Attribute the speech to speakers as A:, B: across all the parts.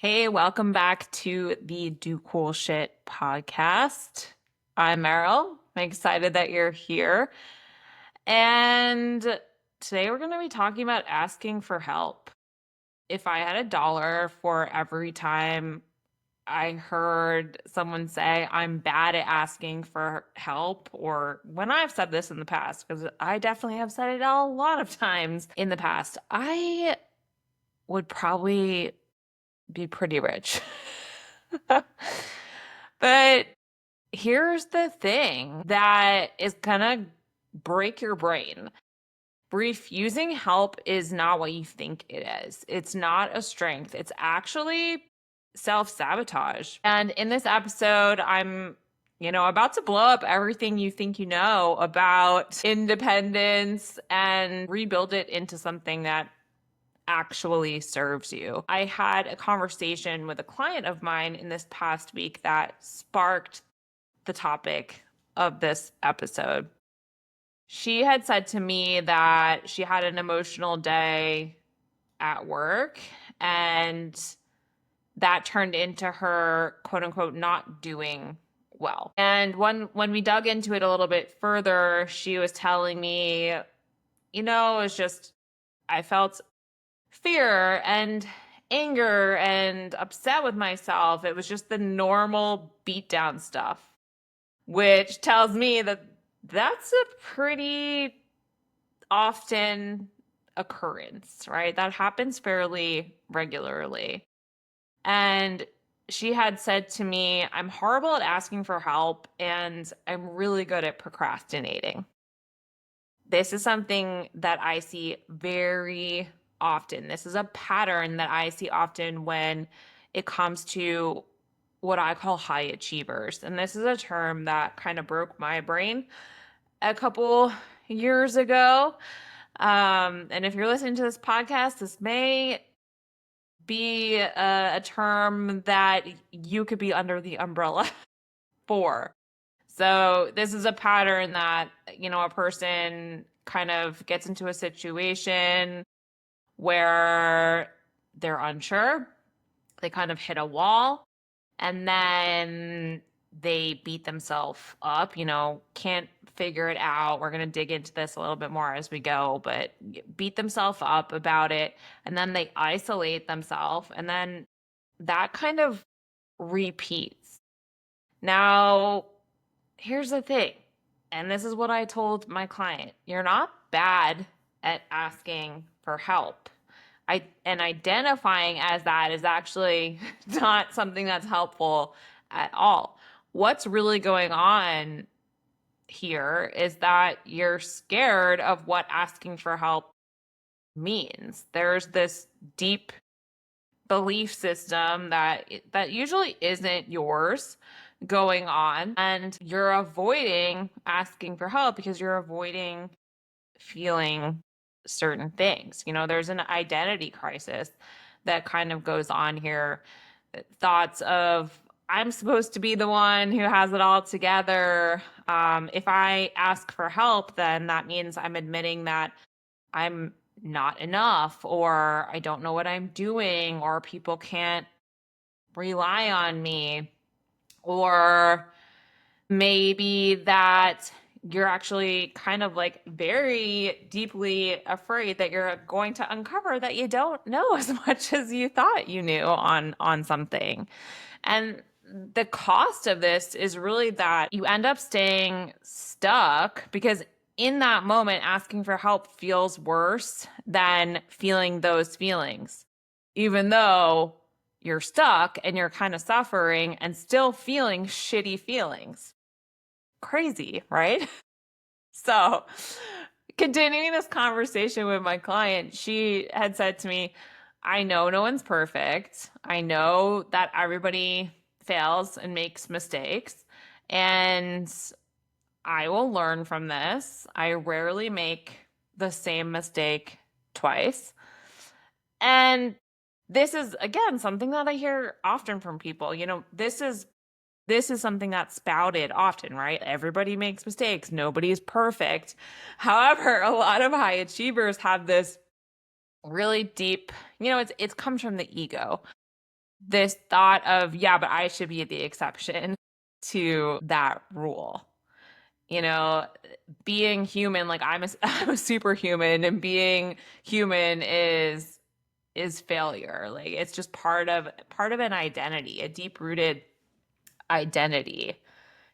A: Hey, welcome back to the Do Cool Shit podcast. I'm Meryl. I'm excited that you're here. And today we're going to be talking about asking for help. If I had $1 for every time I heard someone say, I'm bad at asking for help, or when I've said this in the past, because I definitely have said it a lot of times in the past, I would probably be pretty rich. But here's the thing that is gonna break your brain. Refusing help is not what you think it is. It's not a strength. It's actually self-sabotage. And in this episode, I'm about to blow up everything you think you know about independence and rebuild it into something that actually serves you. I had a conversation with a client of mine in this past week that sparked the topic of this episode. She had said to me that she had an emotional day at work and that turned into her quote unquote not doing well. And when we dug into it a little bit further, she was telling me, it's just I felt fear and anger and upset with myself. It was just the normal beatdown stuff, which tells me that that's a pretty often occurrence, right? That happens fairly regularly. And she had said to me, I'm horrible at asking for help and I'm really good at procrastinating. This is something that I see very often. This is a pattern that I see often when it comes to what I call high achievers. And this is a term that kind of broke my brain a couple years ago. And if you're listening to this podcast, this may be a term that you could be under the umbrella for. So this is a pattern that, a person kind of gets into a situation where they're unsure, they kind of hit a wall, and then they beat themselves up, can't figure it out. We're going to dig into this a little bit more as we go, but beat themselves up about it. And then they isolate themselves, and then that kind of repeats. Now, here's the thing, and this is what I told my client. You're not bad at asking for help. And identifying as that is actually not something that's helpful at all. What's really going on here is that you're scared of what asking for help means. There's this deep belief system that usually isn't yours going on, and you're avoiding asking for help because you're avoiding feeling certain things. There's an identity crisis that kind of goes on here. Thoughts of, I'm supposed to be the one who has it all together. If I ask for help, then that means I'm admitting that I'm not enough, or I don't know what I'm doing, or people can't rely on me, or maybe that you're actually kind of like very deeply afraid that you're going to uncover that you don't know as much as you thought you knew on something. And the cost of this is really that you end up staying stuck because in that moment, asking for help feels worse than feeling those feelings, even though you're stuck and you're kind of suffering and still feeling shitty feelings. Crazy, right? So, continuing this conversation with my client, she had said to me, I know no one's perfect. I know that everybody fails and makes mistakes, and I will learn from this. I rarely make the same mistake twice. And this is, again, something that I hear often from people. This is something that's spouted often, right? Everybody makes mistakes. Nobody's perfect. However, a lot of high achievers have this really deep, it comes from the ego. this thought of, yeah, but I should be the exception to that rule. You know, being human, like I'm a superhuman, and being human is failure. Like it's just part of an identity, a deep-rooted identity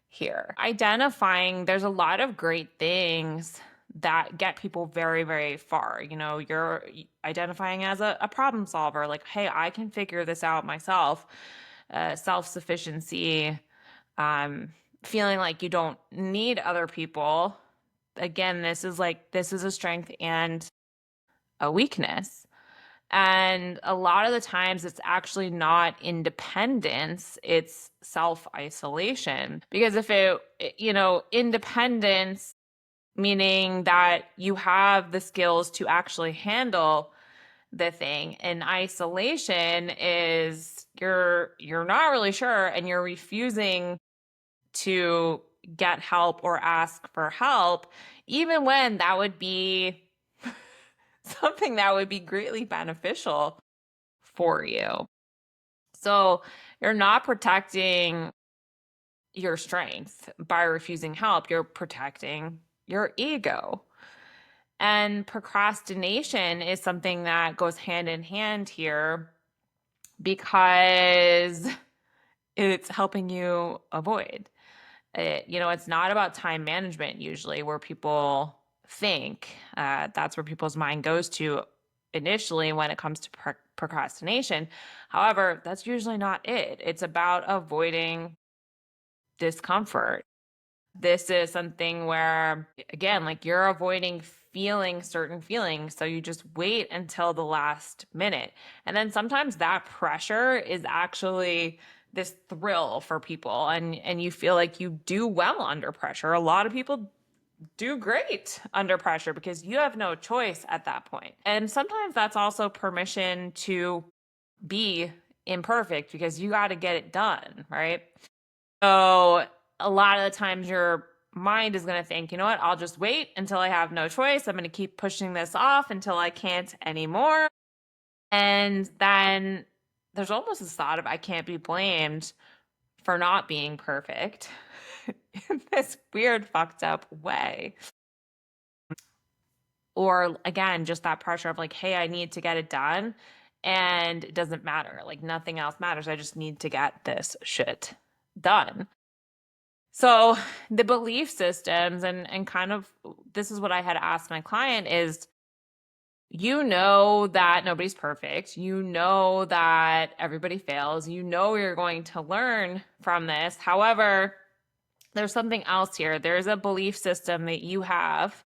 A: here. Identifying, there's a lot of great things that get people very, very far. You know, you're identifying as a problem solver, like, hey, I can figure this out myself. Self-sufficiency, um, feeling like you don't need other people. Again, this is a strength and a weakness. And a lot of the times it's actually not independence, it's self-isolation. Because if independence, meaning that you have the skills to actually handle the thing, and isolation is you're not really sure and you're refusing to get help or ask for help, even when that would be something that would be greatly beneficial for you. So you're not protecting your strength by refusing help, you're protecting your ego. And procrastination is something that goes hand in hand here because it's helping you avoid. It's not about time management usually where people think. That's where people's mind goes to initially when it comes to procrastination. However, that's usually not it. It's about avoiding discomfort. This is something where, again, like you're avoiding feeling certain feelings. So you just wait until the last minute. And then sometimes that pressure is actually this thrill for people. And you feel like you do well under pressure. A lot of people do great under pressure because you have no choice at that point. And sometimes that's also permission to be imperfect because you got to get it done, right? So a lot of the times your mind is going to think, you know what, I'll just wait until I have no choice. I'm going to keep pushing this off until I can't anymore. And then there's almost this thought of I can't be blamed for not being perfect in this weird, fucked up way. Or again, just that pressure of like, hey, I need to get it done. And it doesn't matter. Like nothing else matters. I just need to get this shit done. So the belief systems and kind of this is what I had asked my client is, you know that nobody's perfect. You know that everybody fails. You know you're going to learn from this. However, there's something else here. There's a belief system that you have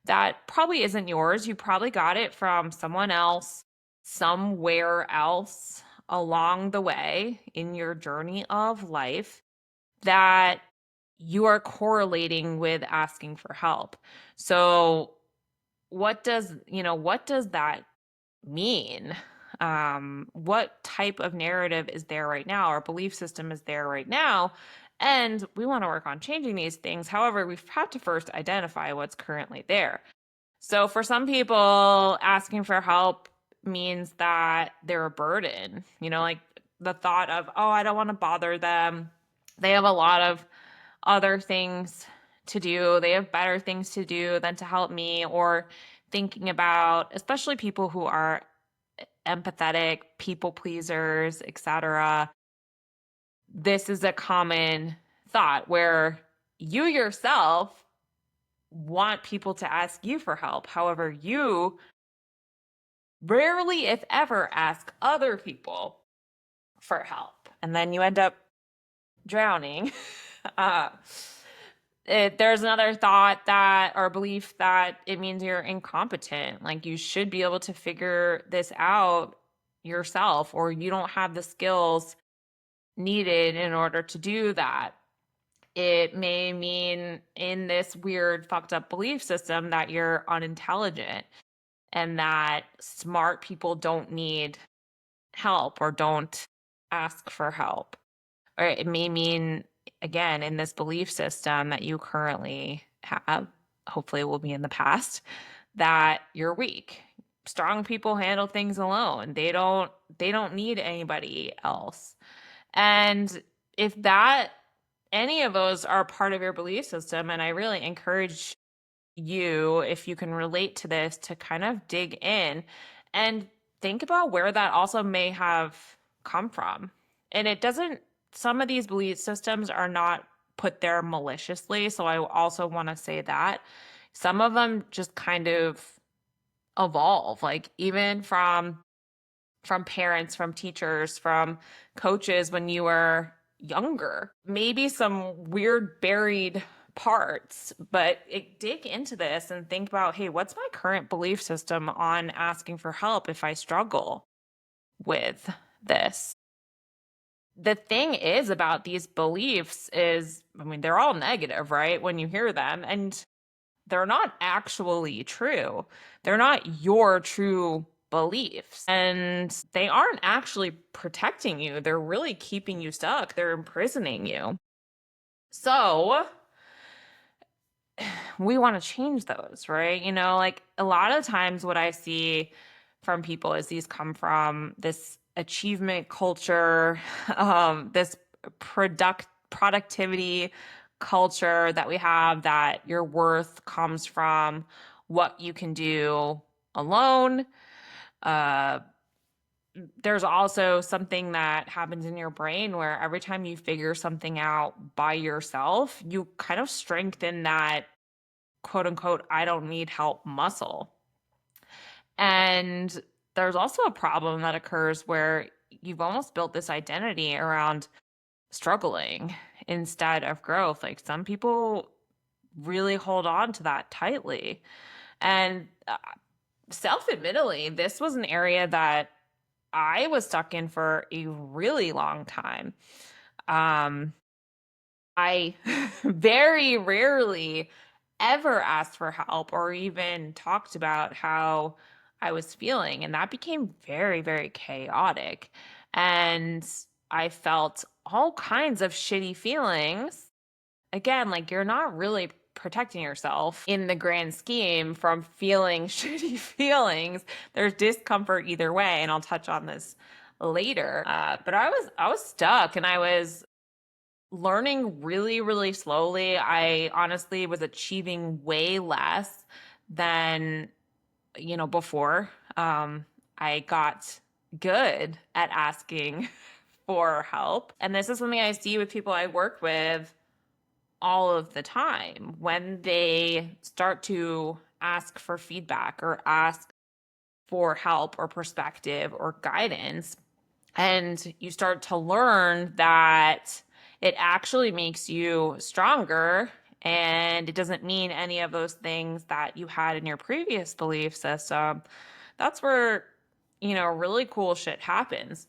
A: that probably isn't yours. You probably got it from someone else, somewhere else along the way in your journey of life that you are correlating with asking for help. So what does that mean? What type of narrative is there right now? Our belief system is there right now. And we want to work on changing these things. However, we've had to first identify what's currently there. So for some people, asking for help means that they're a burden, like the thought of, oh, I don't want to bother them. They have a lot of other things to do. They have better things to do than to help me, or thinking about, especially people who are empathetic, people pleasers, etc. This is a common thought where you yourself want people to ask you for help. However, you rarely, if ever, ask other people for help. And then you end up drowning. uh, there's another thought that, or belief that it means you're incompetent. Like you should be able to figure this out yourself, or you don't have the skills needed in order to do that. It may mean in this weird, fucked up belief system that you're unintelligent and that smart people don't need help or don't ask for help. Or it may mean, again, in this belief system that you currently have, hopefully it will be in the past, that you're weak. strong people handle things alone. They don't need anybody else. And if that any of those are part of your belief system, and I really encourage you, if you can relate to this, to kind of dig in and think about where that also may have come from. And it doesn't, some of these belief systems are not put there maliciously. So I also want to say that some of them just kind of evolve, like even from parents, from teachers, from coaches when you were younger. Maybe some weird buried parts, but dig into this and think about, hey, what's my current belief system on asking for help if I struggle with this? The thing is about these beliefs is, I mean, they're all negative, right? When you hear them, and they're not actually true. They're not your true beliefs. And they aren't actually protecting you. They're really keeping you stuck. They're imprisoning you. So we want to change those, right? Like a lot of times what I see from people is these come from this achievement culture, this productivity culture that we have, that your worth comes from what you can do alone. Uh, there's also something that happens in your brain where every time you figure something out by yourself, you kind of strengthen that quote unquote, I don't need help muscle. And there's also a problem that occurs where you've almost built this identity around struggling instead of growth. Like some people really hold on to that tightly. And self-admittedly, this was an area that I was stuck in for a really long time. I very rarely ever asked for help or even talked about how I was feeling. And that became very, very chaotic. And I felt all kinds of shitty feelings. Again, like you're not really protecting yourself in the grand scheme from feeling shitty feelings. There's discomfort either way. And I'll touch on this later. But I was stuck, and I was learning really, really slowly. I honestly was achieving way less than, before. I got good at asking for help. And this is something I see with people I work with all of the time. When they start to ask for feedback or ask for help or perspective or guidance, and you start to learn that it actually makes you stronger, and it doesn't mean any of those things that you had in your previous belief system, that's where, really cool shit happens.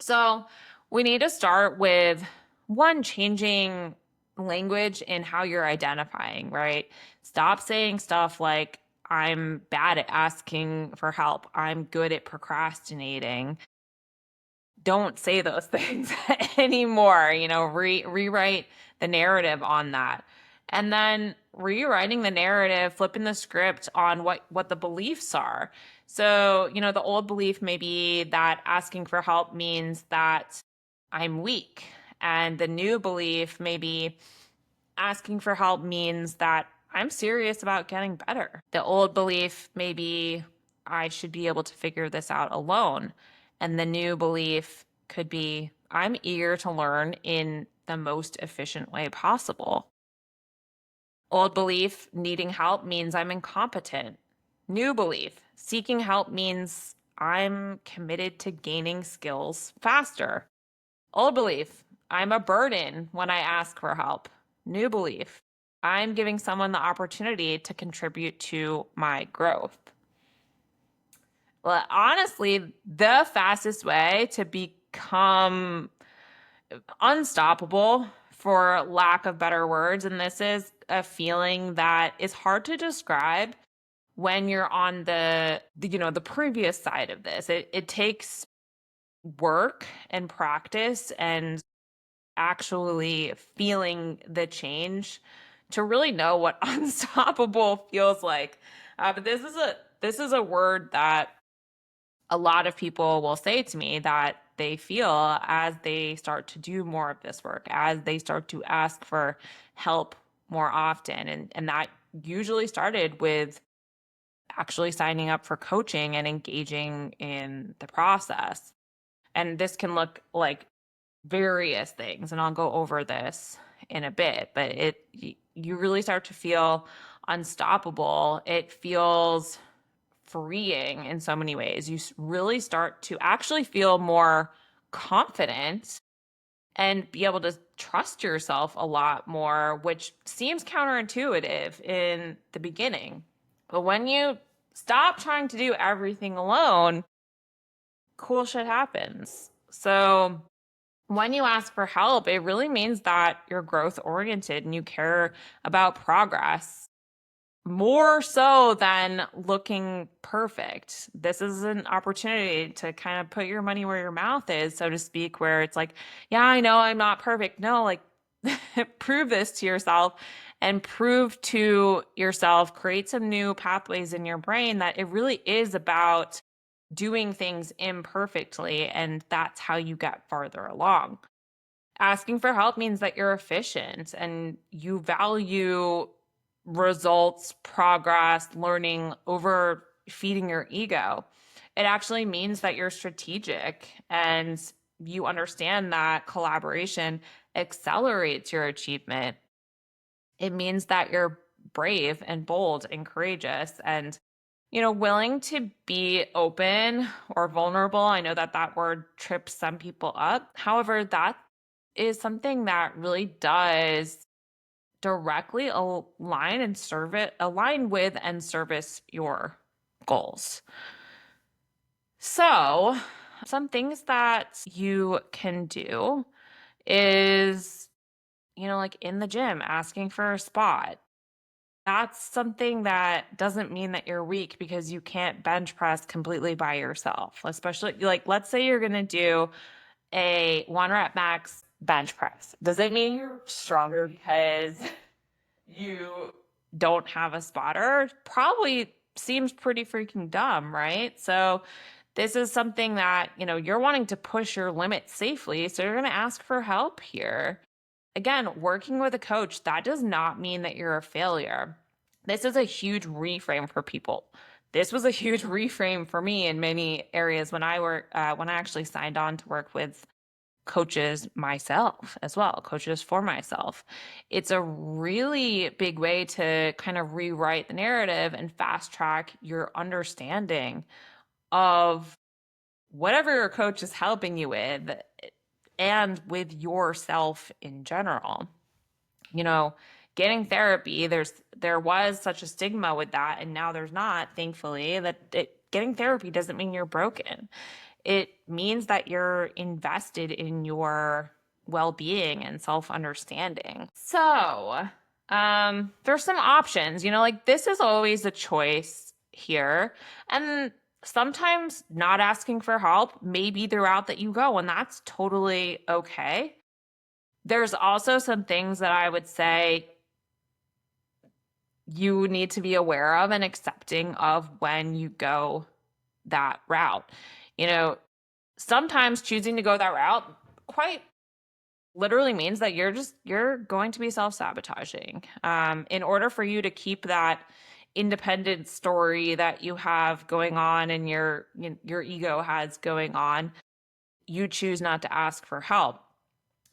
A: So we need to start with one, changing language in how you're identifying, right? Stop saying stuff like, I'm bad at asking for help, I'm good at procrastinating. Don't say those things anymore. Rewrite the narrative on that. And then rewriting the narrative, flipping the script on what the beliefs are. So, the old belief may be that asking for help means that I'm weak. And the new belief may be asking for help means that I'm serious about getting better. The old belief may be I should be able to figure this out alone. And the new belief could be I'm eager to learn in the most efficient way possible. Old belief, needing help means I'm incompetent. New belief, seeking help means I'm committed to gaining skills faster. Old belief, I'm a burden when I ask for help. New belief, I'm giving someone the opportunity to contribute to my growth. Well, honestly, the fastest way to become unstoppable, for lack of better words, and this is a feeling that is hard to describe when you're on the previous side of this. It takes work and practice and actually feeling the change to really know what unstoppable feels like. But this is this is a word that a lot of people will say to me that they feel as they start to do more of this work, as they start to ask for help more often. And that usually started with actually signing up for coaching and engaging in the process. And this can look like various things, and I'll go over this in a bit, but you really start to feel unstoppable. It feels freeing in so many ways. You really start to actually feel more confident and be able to trust yourself a lot more, which seems counterintuitive in the beginning. But when you stop trying to do everything alone, cool shit happens. So when you ask for help, it really means that you're growth oriented and you care about progress more so than looking perfect. This is an opportunity to kind of put your money where your mouth is, so to speak, where it's like, yeah, I know I'm not perfect. No, like prove this to yourself and prove to yourself, create some new pathways in your brain that it really is about doing things imperfectly. And that's how you get farther along. Asking for help means that you're efficient and you value results, progress, learning over feeding your ego. It actually means that you're strategic and you understand that collaboration accelerates your achievement. It means that you're brave and bold and courageous and willing to be open or vulnerable. I know that that word trips some people up. However, that is something that really does directly align with and service your goals. So, some things that you can do is, like in the gym, asking for a spot. That's something that doesn't mean that you're weak because you can't bench press completely by yourself. Especially like, let's say you're going to do a 1 rep max bench press. Does it mean you're stronger because you don't have a spotter? Probably seems pretty freaking dumb, right? So this is something that, you're wanting to push your limits safely. So you're going to ask for help here. Again, working with a coach, that does not mean that you're a failure. This is a huge reframe for people. This was a huge reframe for me in many areas when I actually signed on to work with coaches myself as well, coaches for myself. It's a really big way to kind of rewrite the narrative and fast track your understanding of whatever your coach is helping you with and with yourself in general. Getting therapy, there was such a stigma with that, and now there's not, thankfully, getting therapy doesn't mean you're broken. It means that you're invested in your well-being and self-understanding. So, there's some options, like this is always a choice here. And sometimes not asking for help may be the route that you go, and that's totally okay. There's also some things that I would say you need to be aware of and accepting of when you go that route. Sometimes choosing to go that route quite literally means that you're going to be self-sabotaging. In order for you to keep that independent story that you have going on and your ego has going on, you choose not to ask for help.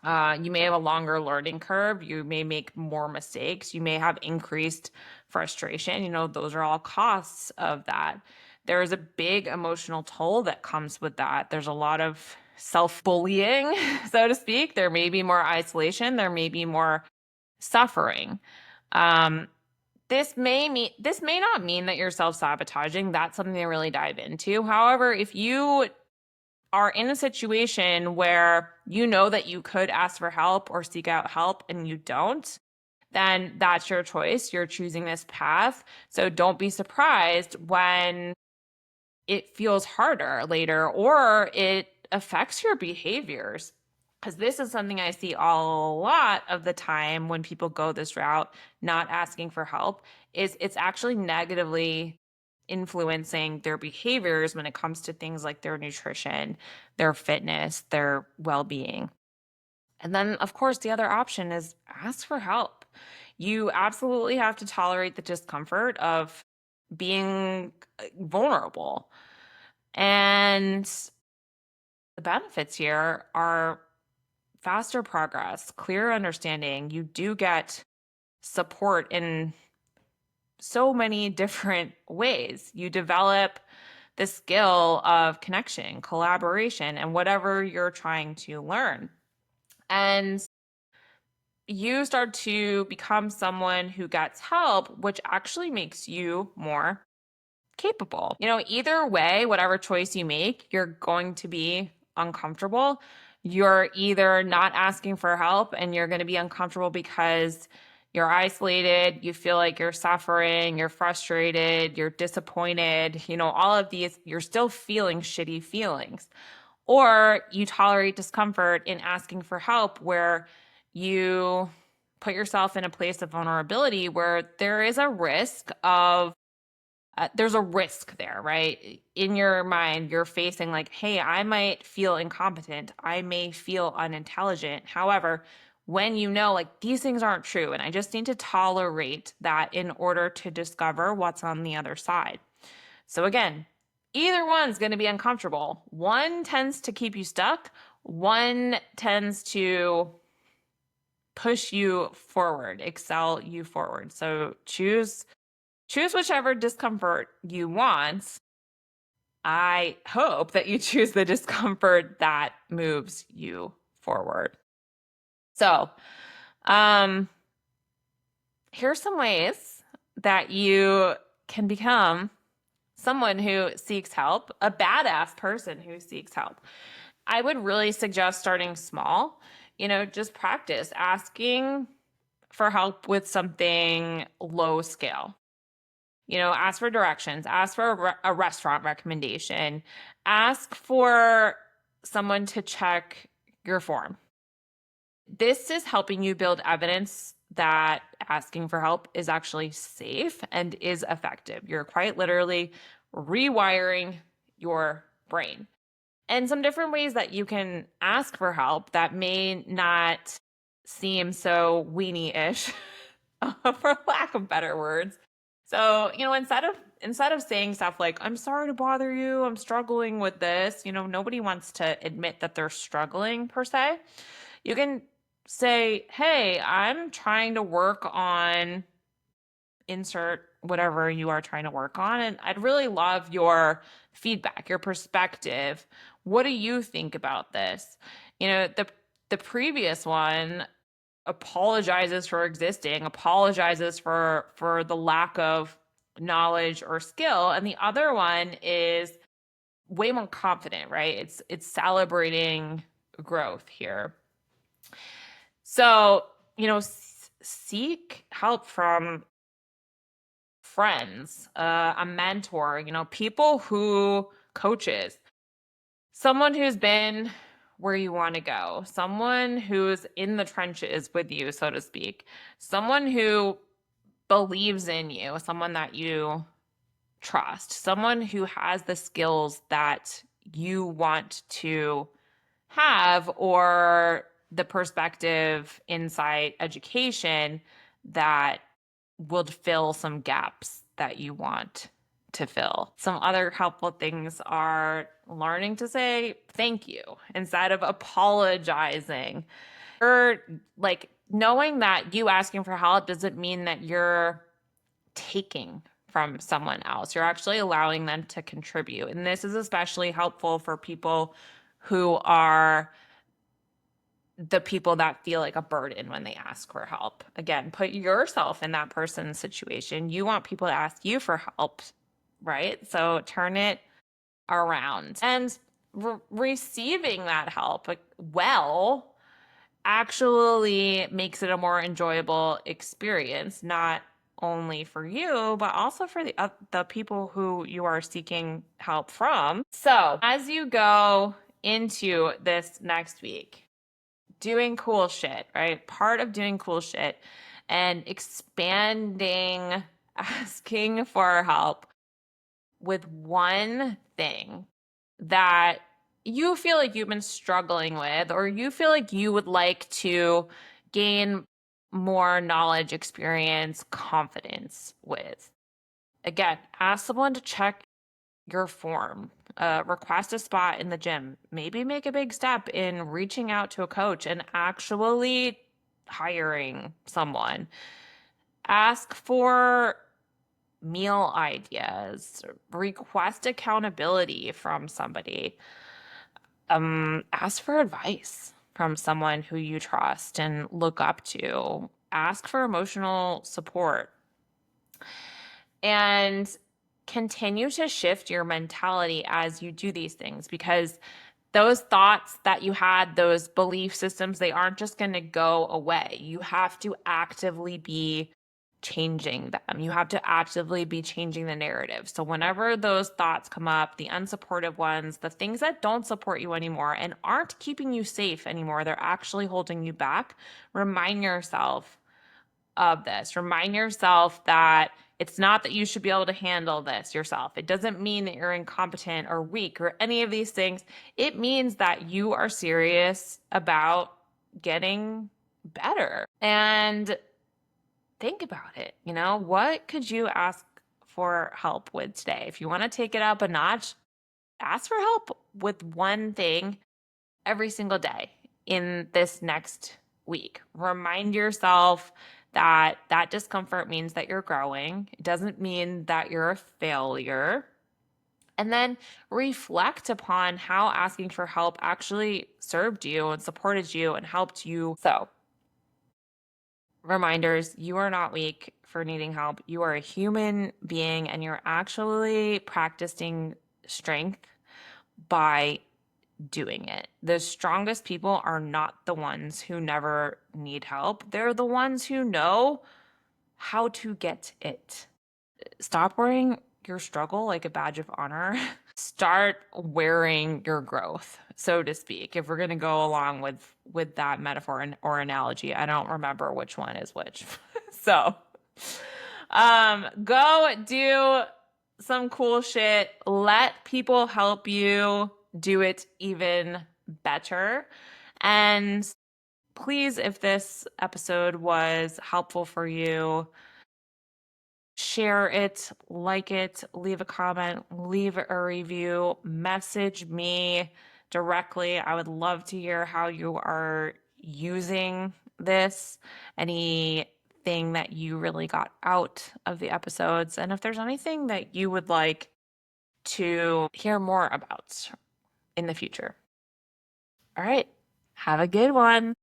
A: You may have a longer learning curve. You may make more mistakes. You may have increased frustration. Those are all costs of that. There is a big emotional toll that comes with that. There's a lot of self-bullying, so to speak. There may be more isolation. There may be more suffering. This may not mean that you're self-sabotaging. That's something to really dive into. However, if you are in a situation where you know that you could ask for help or seek out help and you don't, then that's your choice. You're choosing this path. So don't be surprised when it feels harder later or it affects your behaviors. Because this is something I see a lot of the time when people go this route, not asking for help, is it's actually negatively influencing their behaviors when it comes to things like their nutrition, their fitness, their well-being. And then, of course, the other option is ask for help. You absolutely have to tolerate the discomfort of being vulnerable. And the benefits here are faster progress, clear understanding. You do get support in so many different ways. You develop the skill of connection, collaboration, and whatever you're trying to learn. And you start to become someone who gets help, which actually makes you more capable. Either way, whatever choice you make, you're going to be uncomfortable. You're either not asking for help and you're going to be uncomfortable because you're isolated, you feel like you're suffering, you're frustrated, you're disappointed, all of these, you're still feeling shitty feelings. Or you tolerate discomfort in asking for help where you put yourself in a place of vulnerability where there is a risk of there's a risk there, right? In your mind, you're facing like, hey, I might feel incompetent. I may feel unintelligent. However, when like these things aren't true, and I just need to tolerate that in order to discover what's on the other side. So again, either one's going to be uncomfortable. One tends to keep you stuck. One tends to push you forward, excel you forward. So choose whichever discomfort you want. I hope that you choose the discomfort that moves you forward. So, here's some ways that you can become someone who seeks help, a badass person who seeks help. I would really suggest starting small. Just practice asking for help with something low scale. Ask for directions, ask for a restaurant recommendation, ask for someone to check your form. This is helping you build evidence that asking for help is actually safe and is effective. You're quite literally rewiring your brain. And some different ways that you can ask for help that may not seem so weenie-ish, for lack of better words. So, instead of saying stuff like, I'm sorry to bother you, I'm struggling with this, nobody wants to admit that they're struggling per se. You can say, hey, I'm trying to work on insert whatever you are trying to work on. And I'd really love your feedback, your perspective. What do you think about this? The previous one apologizes for existing, apologizes for the lack of knowledge or skill, and the other one is way more confident, right? It's celebrating growth here. So, seek help from friends, a mentor, people coaches, someone who's been where you want to go, someone who's in the trenches with you, so to speak, someone who believes in you, someone that you trust, someone who has the skills that you want to have, or the perspective, insight, education that will fill some gaps that you want to fill. Some other helpful things are learning to say thank you instead of apologizing. Or like knowing that you asking for help doesn't mean that you're taking from someone else. You're actually allowing them to contribute. And this is especially helpful for people who are the people that feel like a burden when they ask for help. Again, put yourself in that person's situation. You want people to ask you for help, right? So turn it around. And receiving that help actually makes it a more enjoyable experience, not only for you, but also for the people who you are seeking help from. So as you go into this next week, doing cool shit, right? Part of doing cool shit and expanding, asking for help with one thing that you feel like you've been struggling with, or you feel like you would like to gain more knowledge, experience, confidence with. Again, ask someone to check your form, request a spot in the gym, maybe make a big step in reaching out to a coach and actually hiring someone. Ask for meal ideas, request accountability from somebody. Ask for advice from someone who you trust and look up to. Ask for emotional support. And continue to shift your mentality as you do these things, because those thoughts that you had, those belief systems, they aren't just going to go away. You have to actively be changing them. You have to actively be changing the narrative. So whenever those thoughts come up, the unsupportive ones, the things that don't support you anymore and aren't keeping you safe anymore, they're actually holding you back, remind yourself of this. Remind yourself that it's not that you should be able to handle this yourself. It doesn't mean that you're incompetent or weak or any of these things. It means that you are serious about getting better. And think about it. What could you ask for help with today? If you want to take it up a notch, ask for help with one thing every single day in this next week. Remind yourself that that discomfort means that you're growing. It doesn't mean that you're a failure. And then reflect upon how asking for help actually served you and supported you and helped you. So, reminders, you are not weak for needing help. You are a human being and you're actually practicing strength by doing it. The strongest people are not the ones who never need help. They're the ones who know how to get it. Stop wearing your struggle like a badge of honor. Start wearing your growth, so to speak. If we're going to go along with that metaphor or analogy, I don't remember which one is which. So, go do some cool shit. Let people help you do it even better. And please, if this episode was helpful for you, share it, like it, leave a comment, leave a review, message me directly. I would love to hear how you are using this, anything that you really got out of the episodes, and if there's anything that you would like to hear more about in the future. All right, have a good one.